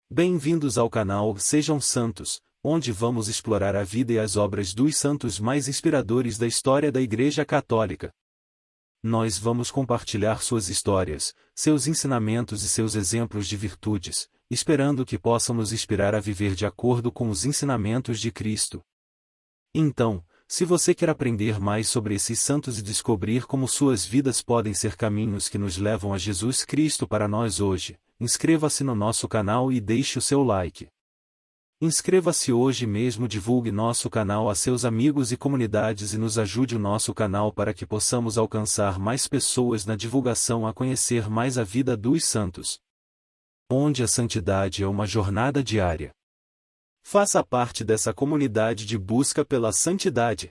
Bem-vindos ao canal Sejam Santos, onde vamos explorar a vida e as obras dos santos mais inspiradores da história da Igreja Católica. Nós vamos compartilhar suas histórias, seus ensinamentos e seus exemplos de virtudes, esperando que possam nos inspirar a viver de acordo com os ensinamentos de Cristo. Então, se você quer aprender mais sobre esses santos e descobrir como suas vidas podem ser caminhos que nos levam a Jesus Cristo para nós hoje, inscreva-se no nosso canal e deixe o seu like. Inscreva-se hoje mesmo, divulgue nosso canal a seus amigos e comunidades e nos ajude o nosso canal para que possamos alcançar mais pessoas na divulgação a conhecer mais a vida dos santos. Onde a santidade é uma jornada diária. Faça parte dessa comunidade de busca pela santidade.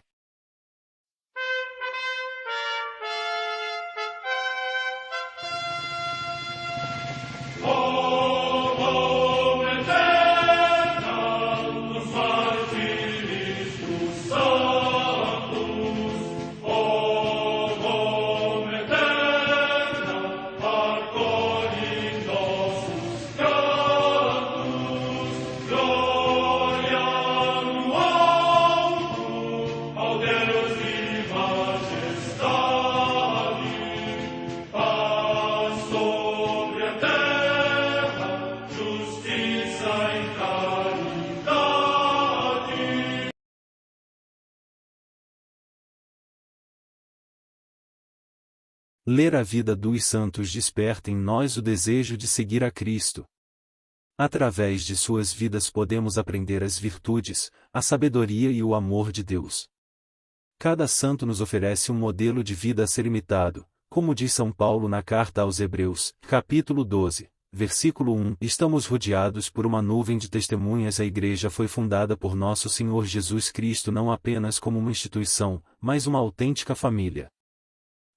Ler a vida dos santos desperta em nós o desejo de seguir a Cristo. Através de suas vidas podemos aprender as virtudes, a sabedoria e o amor de Deus. Cada santo nos oferece um modelo de vida a ser imitado, como diz São Paulo na carta aos Hebreus, capítulo 12, versículo 1. Estamos rodeados por uma nuvem de testemunhas. A Igreja foi fundada por nosso Senhor Jesus Cristo não apenas como uma instituição, mas uma autêntica família.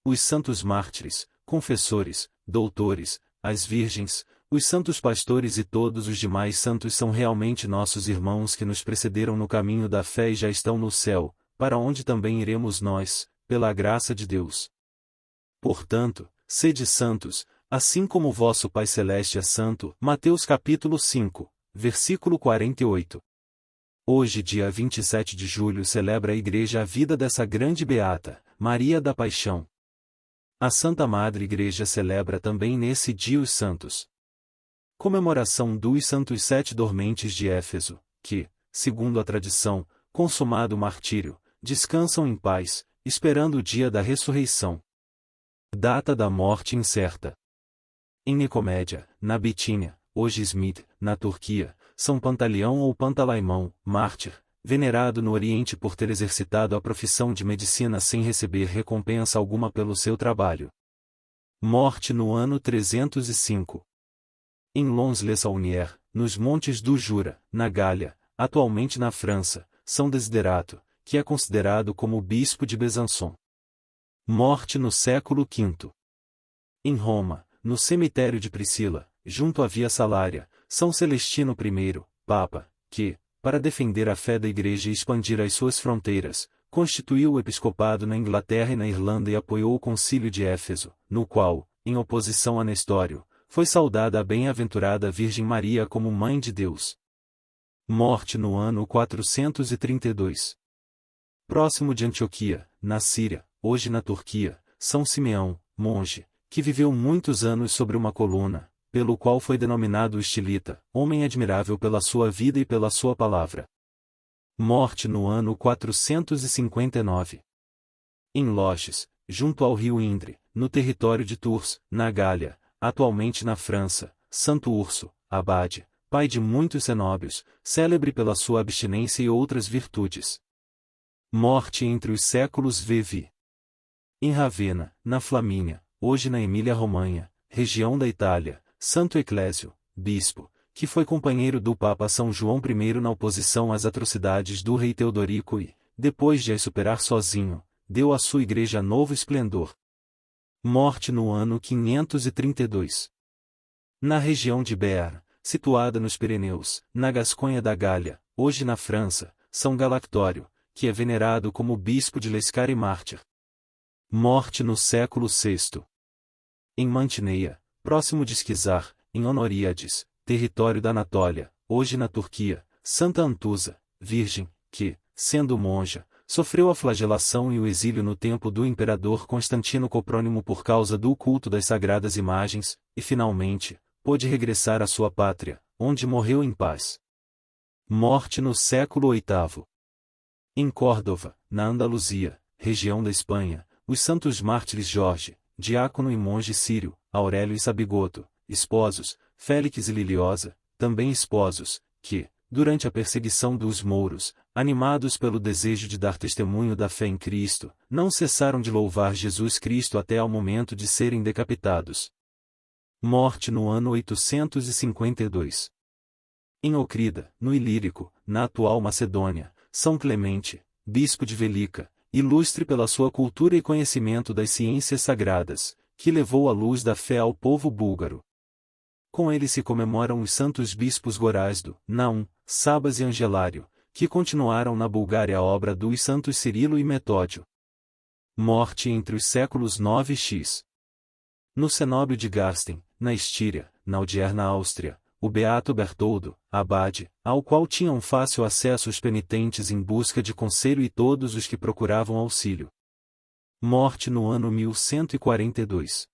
Os santos mártires, confessores, doutores, as virgens, os santos pastores e todos os demais santos são realmente nossos irmãos que nos precederam no caminho da fé e já estão no céu, para onde também iremos nós, pela graça de Deus. Portanto, sede santos, assim como vosso Pai Celeste é santo. Mateus capítulo 5, versículo 48. Hoje, dia 27 de julho, celebra a Igreja a vida dessa grande beata, Maria da Paixão. A Santa Madre Igreja celebra também nesse dia os santos. Comemoração dos santos 7 dormentes de Éfeso, que, segundo a tradição, consumado o martírio, descansam em paz, esperando o dia da ressurreição. Data da morte incerta. Em Nicomédia, na Bitínia, hoje Izmit, na Turquia, São Pantaleão ou Pantalaimão, mártir, venerado no Oriente por ter exercitado a profissão de medicina sem receber recompensa alguma pelo seu trabalho. Morte no ano 305. Em Lons-le-Saunier, nos montes do Jura, na Gália, atualmente na França, São Desiderato, que é considerado como o bispo de Besançon. Morte no século V. Em Roma, no cemitério de Priscila, junto à Via Salária, São Celestino I, Papa, que, para defender a fé da Igreja e expandir as suas fronteiras, constituiu o episcopado na Inglaterra e na Irlanda e apoiou o Concílio de Éfeso, no qual, em oposição a Nestório, foi saudada a bem-aventurada Virgem Maria como Mãe de Deus. Morte no ano 432. Próximo de Antioquia, na Síria, hoje na Turquia, São Simeão, monge, que viveu muitos anos sobre uma coluna, pelo qual foi denominado Estilita, homem admirável pela sua vida e pela sua palavra. Morte no ano 459. Em Loches, junto ao rio Indre, no território de Tours, na Gália, atualmente na França, Santo Urso, abade, pai de muitos cenóbios, célebre pela sua abstinência e outras virtudes. Morte entre os séculos VV. Em Ravenna, na Flamínia, hoje na Emília-Romanha, região da Itália, Santo Eclésio, bispo, que foi companheiro do Papa São João I na oposição às atrocidades do rei Teodorico e, depois de as superar sozinho, deu à sua igreja novo esplendor. Morte no ano 532. Na região de Béar, situada nos Pirineus, na Gasconha da Gália, hoje na França, São Galactório, que é venerado como bispo de Lescar e mártir. Morte no século VI. Em Mantineia, próximo de Esquizar, em Honoríades, território da Anatólia, hoje na Turquia, Santa Antusa, virgem, que, sendo monja, sofreu a flagelação e o exílio no tempo do imperador Constantino Coprônimo por causa do culto das sagradas imagens, e finalmente, pôde regressar à sua pátria, onde morreu em paz. Morte no século VIII. Em Córdoba, na Andaluzia, região da Espanha, os santos mártires Jorge, diácono e monge sírio, Aurélio e Sabigoto, esposos, Félix e Liliosa, também esposos, que, durante a perseguição dos mouros, animados pelo desejo de dar testemunho da fé em Cristo, não cessaram de louvar Jesus Cristo até ao momento de serem decapitados. Morte no ano 852. Em Ocrida, no Ilírico, na atual Macedônia, São Clemente, bispo de Velica, ilustre pela sua cultura e conhecimento das ciências sagradas, que levou a luz da fé ao povo búlgaro. Com ele se comemoram os santos bispos Gorásdo, Naum, Sabas e Angelário, que continuaram na Bulgária a obra dos santos Cirilo e Metódio. Morte entre os séculos 9 e X. No cenóbio de Garsten, na Estíria, na odierna Áustria, o beato Bertoldo, abade, ao qual tinham fácil acesso os penitentes em busca de conselho e todos os que procuravam auxílio. Morte no ano 1142.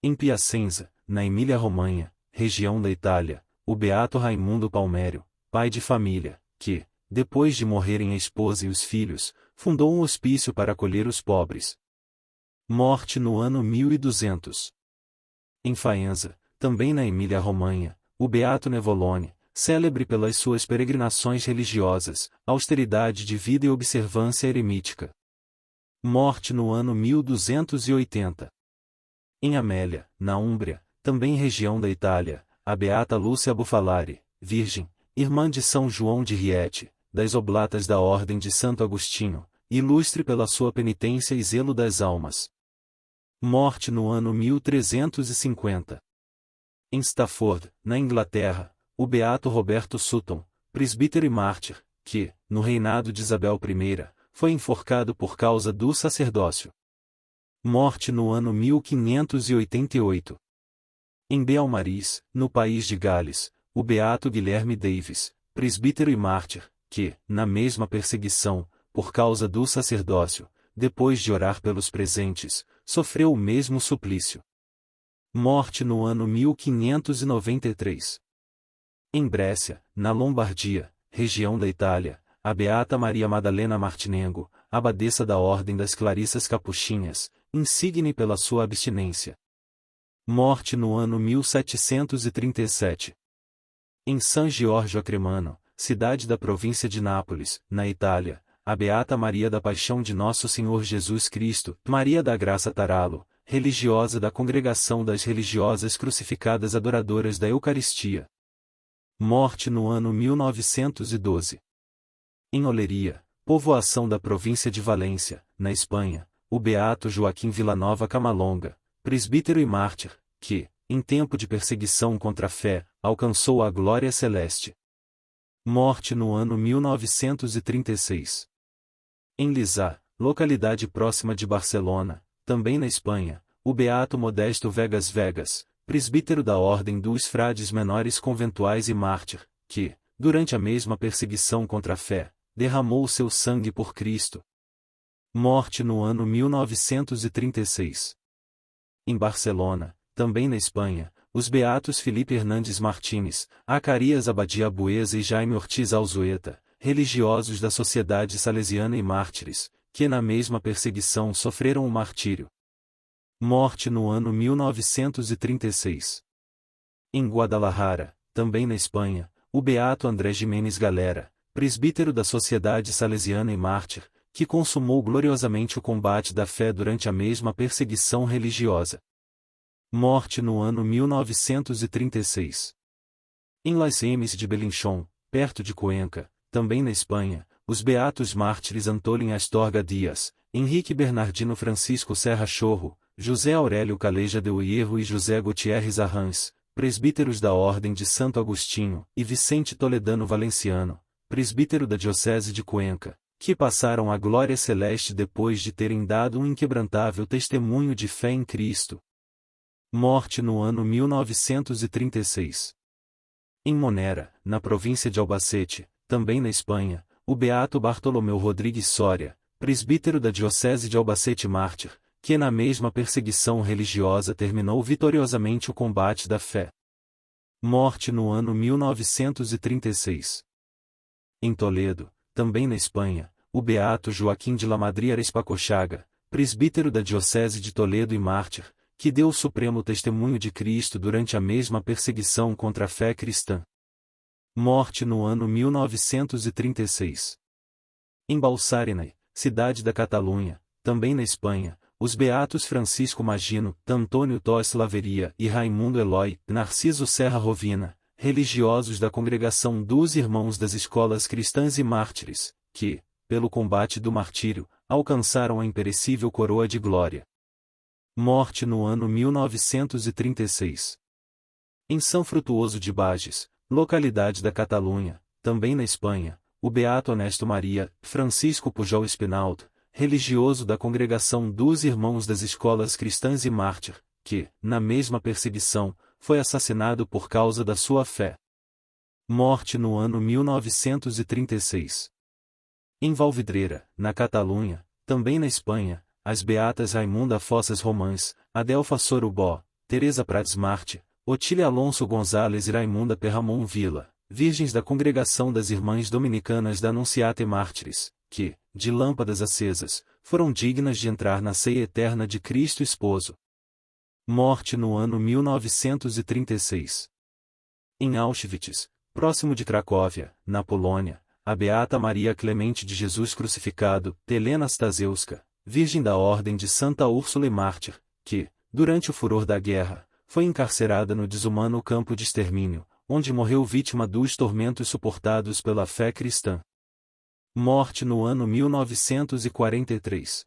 Em Piacenza, na Emília-Romanha, região da Itália, o beato Raimundo Palmério, pai de família, que, depois de morrerem a esposa e os filhos, fundou um hospício para acolher os pobres. Morte no ano 1200. Em Faenza, também na Emília-Romanha, o beato Nevolone, célebre pelas suas peregrinações religiosas, austeridade de vida e observância eremítica. Morte no ano 1280. Em Amélia, na Úmbria, também região da Itália, a beata Lúcia Bufalari, virgem, irmã de São João de Rieti, das Oblatas da Ordem de Santo Agostinho, ilustre pela sua penitência e zelo das almas. Morte no ano 1350. Em Stafford, na Inglaterra, o beato Roberto Sutton, presbítero e mártir, que, no reinado de Isabel I, foi enforcado por causa do sacerdócio. Morte no ano 1588. Em Beaumaris, no país de Gales, o beato Guilherme Davis, presbítero e mártir, que, na mesma perseguição, por causa do sacerdócio, depois de orar pelos presentes, sofreu o mesmo suplício. Morte no ano 1593. Em Brescia, na Lombardia, região da Itália, a beata Maria Madalena Martinengo, abadesa da Ordem das Clarissas Capuchinhas, insigne pela sua abstinência. Morte no ano 1737. Em San Giorgio a Cremano, cidade da província de Nápoles, na Itália, a beata Maria da Paixão de Nosso Senhor Jesus Cristo, Maria da Graça Taralo, religiosa da Congregação das Religiosas Crucificadas Adoradoras da Eucaristia. Morte no ano 1912. Em Oleria, povoação da província de Valência, na Espanha, o beato Joaquim Vilanova Camalonga, presbítero e mártir, que, em tempo de perseguição contra a fé, alcançou a glória celeste. Morte no ano 1936. Em Lisá, localidade próxima de Barcelona, também na Espanha, o beato Modesto Vegas Vegas, presbítero da Ordem dos Frades Menores Conventuais e mártir, que, durante a mesma perseguição contra a fé, derramou seu sangue por Cristo. Morte no ano 1936. Em Barcelona, também na Espanha, os beatos Felipe Hernandes Martínez, Acarias Abadia Buesa e Jaime Ortiz Alzueta, religiosos da Sociedade Salesiana e mártires, que na mesma perseguição sofreram o martírio. Morte no ano 1936. Em Guadalajara, também na Espanha, o beato André Jiménez Galera, presbítero da Sociedade Salesiana e mártir, que consumou gloriosamente o combate da fé durante a mesma perseguição religiosa. Morte no ano 1936. Em Las Emes de Belinchón, perto de Cuenca, também na Espanha, os beatos mártires Antolín Astorga Dias, Henrique Bernardino Francisco Serra Chorro, José Aurélio Caleja de Uierro e José Gutierrez Arranz, presbíteros da Ordem de Santo Agostinho, e Vicente Toledano Valenciano, presbítero da Diocese de Cuenca, que passaram à glória celeste depois de terem dado um inquebrantável testemunho de fé em Cristo. Morte no ano 1936. Em Monera, na província de Albacete, também na Espanha, o beato Bartolomeu Rodrigues Soria, presbítero da diocese de Albacete mártir, que na mesma perseguição religiosa terminou vitoriosamente o combate da fé. Morte no ano 1936. Em Toledo, também na Espanha, o beato Joaquim de Lamadrid Arespacochaga, presbítero da diocese de Toledo e mártir, que deu o supremo testemunho de Cristo durante a mesma perseguição contra a fé cristã. Morte no ano 1936. Em Balsareny, cidade da Catalunha, também na Espanha, os beatos Francisco Magino, Antônio Tos Laveria e Raimundo Eloy, Narciso Serra Rovina, religiosos da Congregação dos Irmãos das Escolas Cristãs e Mártires, que, pelo combate do martírio, alcançaram a imperecível coroa de glória. Morte no ano 1936. Em São Frutuoso de Bages, localidade da Catalunha, também na Espanha, o beato Honesto Maria, Francisco Pujol Espinaldo, religioso da Congregação dos Irmãos das Escolas Cristãs e Mártir, que, na mesma perseguição, foi assassinado por causa da sua fé. Morte no ano 1936. Em Valvidrera, na Catalunha, também na Espanha, as beatas Raimunda Fossas Romãs, Adelfa Sorubó, Teresa Prats Marte, Otília Alonso Gonzalez e Raimunda Perramon Vila, virgens da Congregação das Irmãs Dominicanas da Anunciata e Mártires, que, de lâmpadas acesas, foram dignas de entrar na ceia eterna de Cristo Esposo. Morte no ano 1936. Em Auschwitz, próximo de Cracóvia, na Polônia, a beata Maria Clemente de Jesus Crucificado, Helena Staseuska, virgem da Ordem de Santa Úrsula e mártir, que, durante o furor da guerra, foi encarcerada no desumano campo de extermínio, onde morreu vítima dos tormentos suportados pela fé cristã. Morte no ano 1943.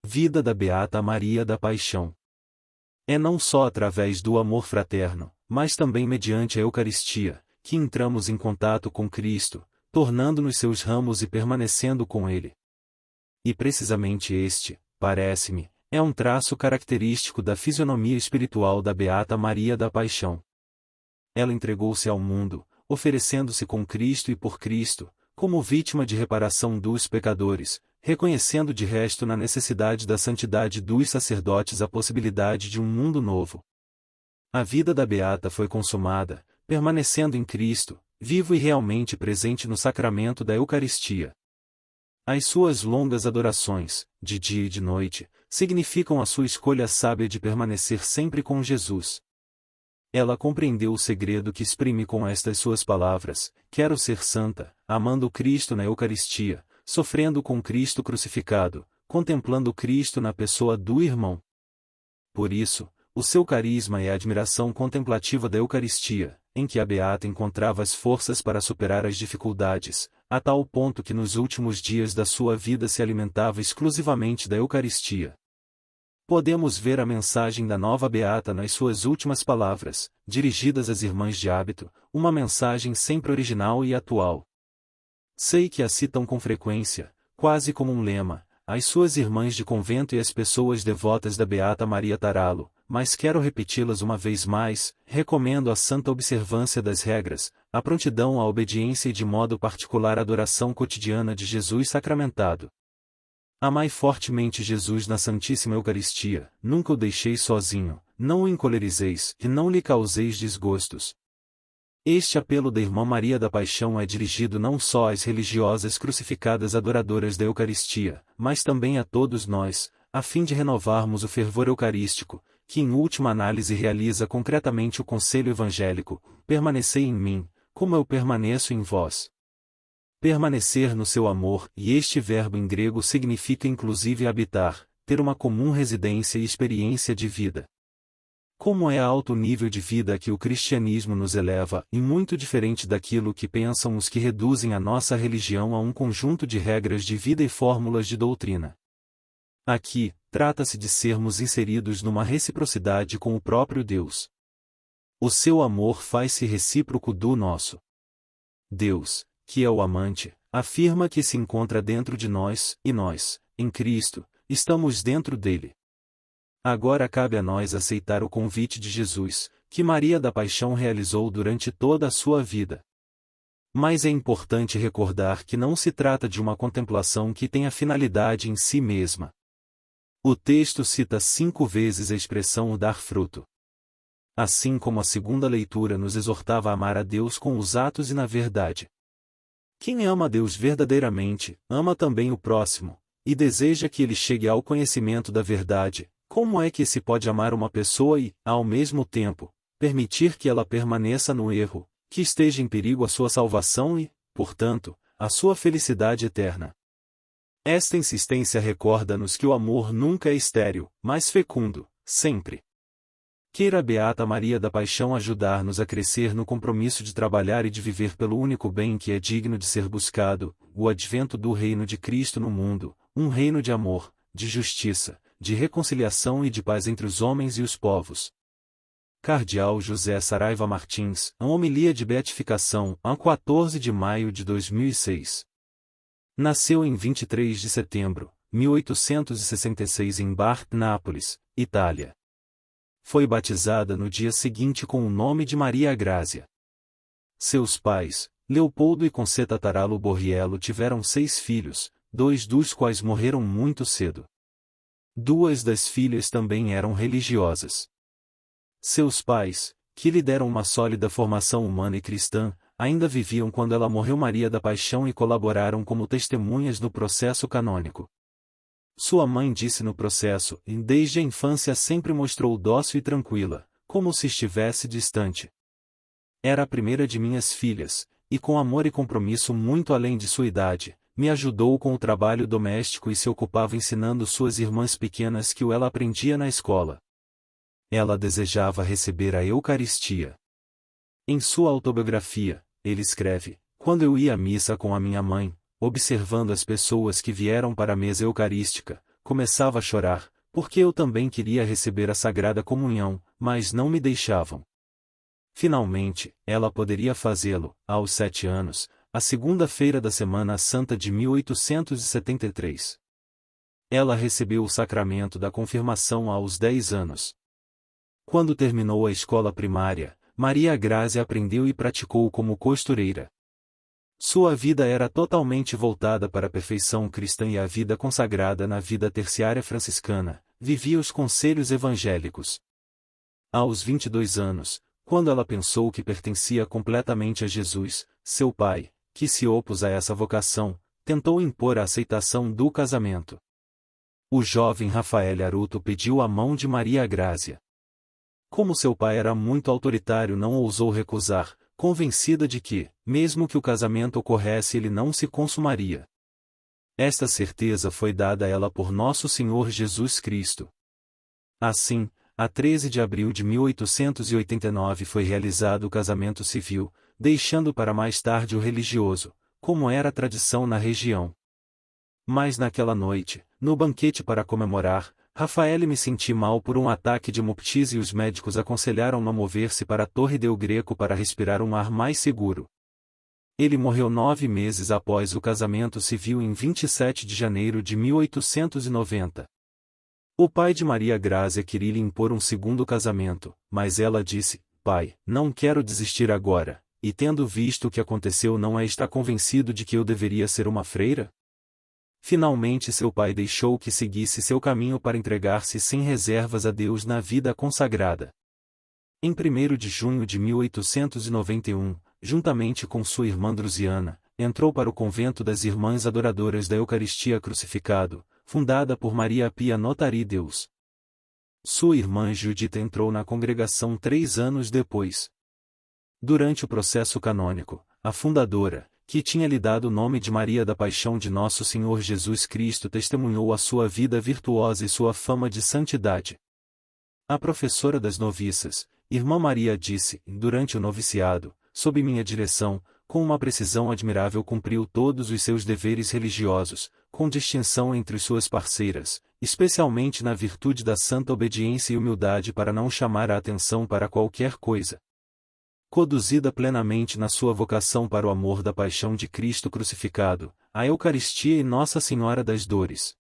Vida da beata Maria da Paixão. É não só através do amor fraterno, mas também mediante a Eucaristia, que entramos em contato com Cristo, tornando-nos seus ramos e permanecendo com Ele. E precisamente este, parece-me, é um traço característico da fisionomia espiritual da beata Maria da Paixão. Ela entregou-se ao mundo, oferecendo-se com Cristo e por Cristo, como vítima de reparação dos pecadores, reconhecendo de resto na necessidade da santidade dos sacerdotes a possibilidade de um mundo novo. A vida da beata foi consumada, permanecendo em Cristo, vivo e realmente presente no sacramento da Eucaristia. As suas longas adorações, de dia e de noite, significam a sua escolha sábia de permanecer sempre com Jesus. Ela compreendeu o segredo que exprime com estas suas palavras: quero ser santa, amando Cristo na Eucaristia, sofrendo com Cristo crucificado, contemplando Cristo na pessoa do irmão. Por isso, o seu carisma é a admiração contemplativa da Eucaristia, em que a beata encontrava as forças para superar as dificuldades, a tal ponto que nos últimos dias da sua vida se alimentava exclusivamente da Eucaristia. Podemos ver a mensagem da nova beata nas suas últimas palavras, dirigidas às irmãs de hábito, uma mensagem sempre original e atual. Sei que a citam com frequência, quase como um lema, as suas irmãs de convento e as pessoas devotas da beata Maria Taralo, mas quero repeti-las uma vez mais, recomendo a santa observância das regras, a prontidão à obediência e de modo particular a adoração cotidiana de Jesus sacramentado. Amai fortemente Jesus na Santíssima Eucaristia, nunca o deixeis sozinho, não o encolerizeis e não lhe causeis desgostos. Este apelo da Irmã Maria da Paixão é dirigido não só às religiosas crucificadas adoradoras da Eucaristia, mas também a todos nós, a fim de renovarmos o fervor eucarístico, que em última análise realiza concretamente o conselho evangélico: permanecei em mim, como eu permaneço em vós. Permanecer no seu amor, e este verbo em grego significa inclusive habitar, ter uma comum residência e experiência de vida. Como é alto o nível de vida a que o cristianismo nos eleva, e muito diferente daquilo que pensam os que reduzem a nossa religião a um conjunto de regras de vida e fórmulas de doutrina. Aqui, trata-se de sermos inseridos numa reciprocidade com o próprio Deus. O seu amor faz-se recíproco do nosso. Deus, que é o amante, afirma que se encontra dentro de nós, e nós, em Cristo, estamos dentro dele. Agora cabe a nós aceitar o convite de Jesus, que Maria da Paixão realizou durante toda a sua vida. Mas é importante recordar que não se trata de uma contemplação que tenha finalidade em si mesma. O texto cita 5 vezes a expressão o dar fruto. Assim como a segunda leitura nos exortava a amar a Deus com os atos e na verdade. Quem ama a Deus verdadeiramente, ama também o próximo, e deseja que ele chegue ao conhecimento da verdade. Como é que se pode amar uma pessoa e, ao mesmo tempo, permitir que ela permaneça no erro, que esteja em perigo a sua salvação e, portanto, a sua felicidade eterna? Esta insistência recorda-nos que o amor nunca é estéril, mas fecundo, sempre. Queira a Beata Maria da Paixão ajudar-nos a crescer no compromisso de trabalhar e de viver pelo único bem que é digno de ser buscado, o advento do reino de Cristo no mundo, um reino de amor, de justiça, de reconciliação e de paz entre os homens e os povos. Cardeal José Saraiva Martins, a homilia de beatificação, a 14 de maio de 2006. Nasceu em 23 de setembro, 1866 em Bar, Nápoles, Itália. Foi batizada no dia seguinte com o nome de Maria Grazia. Seus pais, Leopoldo e Concetta Taralo Borriello, tiveram 6 filhos, 2 dos quais morreram muito cedo. 2 das filhas também eram religiosas. Seus pais, que lhe deram uma sólida formação humana e cristã, ainda viviam quando ela morreu. Maria da Paixão e colaboraram como testemunhas no processo canônico. Sua mãe disse no processo, e desde a infância sempre mostrou dócil e tranquila, como se estivesse distante. Era a primeira de minhas filhas, e com amor e compromisso muito além de sua idade, me ajudou com o trabalho doméstico e se ocupava ensinando suas irmãs pequenas que ela aprendia na escola. Ela desejava receber a Eucaristia. Em sua autobiografia, ele escreve: quando eu ia à missa com a minha mãe, observando as pessoas que vieram para a mesa eucarística, começava a chorar, porque eu também queria receber a Sagrada Comunhão, mas não me deixavam. Finalmente, ela poderia fazê-lo, aos 7 anos, a segunda-feira da Semana Santa de 1873. Ela recebeu o sacramento da confirmação aos 10 anos. Quando terminou a escola primária, Maria Grazia aprendeu e praticou como costureira. Sua vida era totalmente voltada para a perfeição cristã e a vida consagrada na vida terciária franciscana, vivia os conselhos evangélicos. Aos 22 anos, quando ela pensou que pertencia completamente a Jesus, seu pai, que se opôs a essa vocação, tentou impor a aceitação do casamento. O jovem Rafael Aruto pediu a mão de Maria Grazia. Como seu pai era muito autoritário, não ousou recusar, convencida de que, mesmo que o casamento ocorresse, ele não se consumaria. Esta certeza foi dada a ela por Nosso Senhor Jesus Cristo. Assim, a 13 de abril de 1889 foi realizado o casamento civil, deixando para mais tarde o religioso, como era a tradição na região. Mas naquela noite, no banquete para comemorar, Rafael me senti mal por um ataque de moptise e os médicos aconselharam-no a mover-se para a Torre del Greco para respirar um ar mais seguro. Ele morreu 9 meses após o casamento civil em 27 de janeiro de 1890. O pai de Maria Grazia queria lhe impor um segundo casamento, mas ela disse: pai, não quero desistir agora, e tendo visto o que aconteceu não está convencido de que eu deveria ser uma freira? Finalmente seu pai deixou que seguisse seu caminho para entregar-se sem reservas a Deus na vida consagrada. Em 1º de junho de 1891, juntamente com sua irmã Drusiana, entrou para o convento das Irmãs Adoradoras da Eucaristia Crucificado, fundada por Maria Pia Notari Deus. Sua irmã Judita entrou na congregação 3 anos depois. Durante o processo canônico, a fundadora, que tinha lhe dado o nome de Maria da Paixão de Nosso Senhor Jesus Cristo, testemunhou a sua vida virtuosa e sua fama de santidade. A professora das noviças, Irmã Maria, disse: durante o noviciado, sob minha direção, com uma precisão admirável cumpriu todos os seus deveres religiosos, com distinção entre suas parceiras, especialmente na virtude da santa obediência e humildade para não chamar a atenção para qualquer coisa. Conduzida plenamente na sua vocação para o amor da paixão de Cristo crucificado, a Eucaristia e Nossa Senhora das Dores.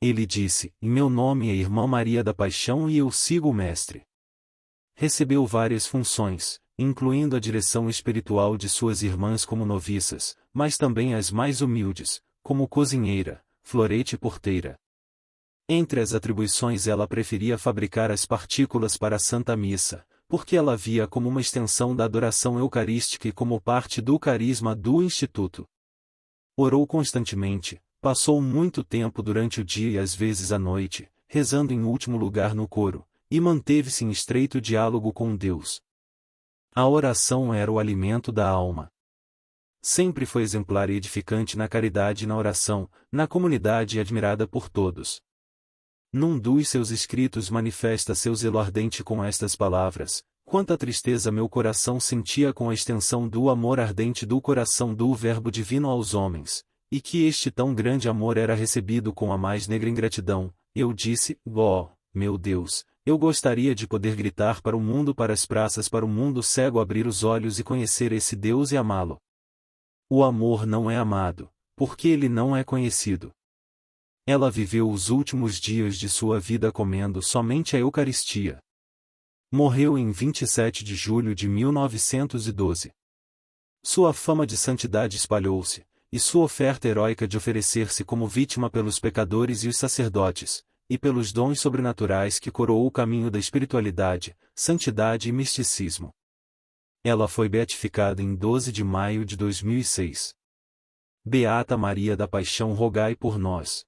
Ele disse: em meu nome é Irmã Maria da Paixão e eu sigo o Mestre. recebeu várias funções, incluindo a direção espiritual de suas irmãs como noviças, mas também as mais humildes, como cozinheira, florete e porteira. Entre as atribuições ela preferia fabricar as partículas para a Santa Missa, porque ela via como uma extensão da adoração eucarística e como parte do carisma do Instituto. Orou constantemente, passou muito tempo durante o dia e às vezes à noite, rezando em último lugar no coro, e manteve-se em estreito diálogo com Deus. A oração era o alimento da alma. Sempre foi exemplar e edificante na caridade e na oração, na comunidade e admirada por todos. Num dos seus escritos manifesta seu zelo ardente com estas palavras: quanta tristeza meu coração sentia com a extensão do amor ardente do coração do Verbo Divino aos homens, e que este tão grande amor era recebido com a mais negra ingratidão. Eu disse: ó, meu Deus, eu gostaria de poder gritar para o mundo, para as praças, para o mundo cego abrir os olhos e conhecer esse Deus e amá-lo. O amor não é amado, porque ele não é conhecido. Ela viveu os últimos dias de sua vida comendo somente a Eucaristia. Morreu em 27 de julho de 1912. Sua fama de santidade espalhou-se, e sua oferta heróica de oferecer-se como vítima pelos pecadores e os sacerdotes, e pelos dons sobrenaturais que coroou o caminho da espiritualidade, santidade e misticismo. Ela foi beatificada em 12 de maio de 2006. Beata Maria da Paixão, rogai por nós.